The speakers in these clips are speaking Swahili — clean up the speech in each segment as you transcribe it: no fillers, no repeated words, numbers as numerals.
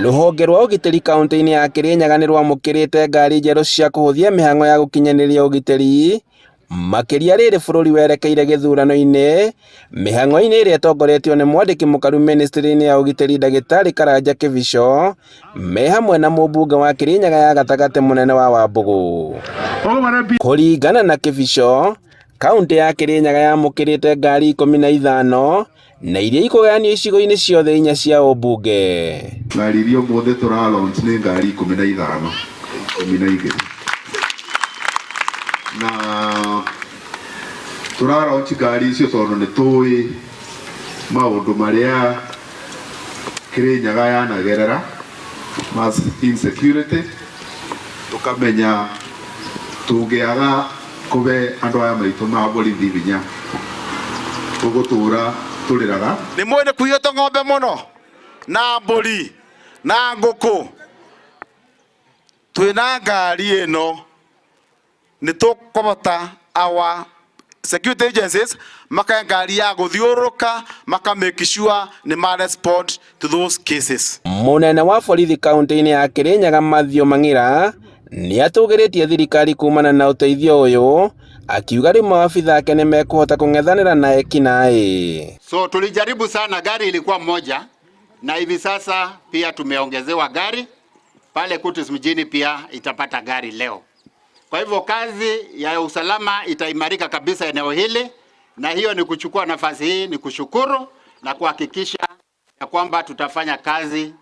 Ruhonge rwa ugitiri kaunti-ini ya Kirinyaga ni rwamukirite ngari njeru cia kuhuthia mihango ya gukinyaniria ugitiri makiria riri bururi werekeire githurano-ini mihango-ini iria itongoretio ni mwandiki mukaru ministry-ini ya ugitiri Ndagitari Karanja Kibicho me hamwe na mubunge wa Kirinyaga ya gatagati munene wa Wambugu. Kuringana na Kibicho, kaunti ya Kirinyaga yamukirite ngari 15 na iria ikugayanio icigo-ini ciothe 4 cia ubunge. Ngari iria mothe tura launch ni ngari 15 na tura launch ngari icio tondu ni tui maundu maria Kirinyaga yanagerera mass insecurity, tukamenya tungiaga kube andu aya maitu ma borithi binya tugutura turiraga ni mwene kuiyota ng'ombe muno na mburi na nguku. Twina ngari ino ni tukubota our security agencies maka ngari ya guthiuruka maka make sure ni ma respond to those cases. Munene wa borithi kaunti-ini ya Kirinyaga Mathew Mang'ira ni atugiritie thirikari kumana na uteithio uyu, akiuga ri maafitha ake ni mekuhota kung'ethanira na ekinaĩ. So tulijaribu sana, gari ilikuwa moja na hivi sasa pia tumeongezewa gari pale Kutus mjini, pia itapata gari leo. Kwa hivyo kazi ya usalama itaimarika kabisa eneo hili, na hiyo ni kuchukua nafasi hii ni kushukuru na kuhakikisha ya kwamba tutafanya kazi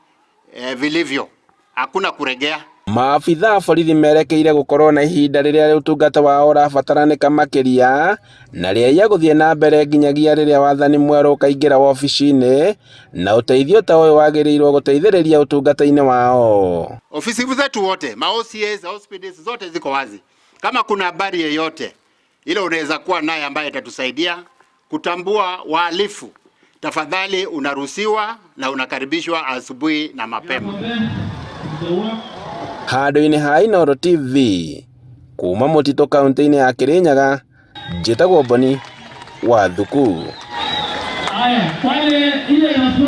vilivyo, hakuna kuregea. Maafitha a borithi merekeire gukorwo na ihinda riria utungata wao urabataranĩka makiria na riria guthie na mbere nginyagia riria wathani mwerũ ukaingira wabici-ini na uteithio ta uyu wagĩrĩirwo guteithĩrĩria utungata-ini wao. Ofisi zetu wote, ma OCS, hospitals zote ziko wazi. Kama kuna habari yoyote ile unaweza kuwa naye ambaye atatusaidia kutambua wahalifu, tafadhali unaruhusiwa na unakaribishwa asubuhi na mapema. Handũ-inĩ ha Inooro TV kuma Mutito kaunti-ini ya Kirinyaga, njĩtagwo Boni Wathuku.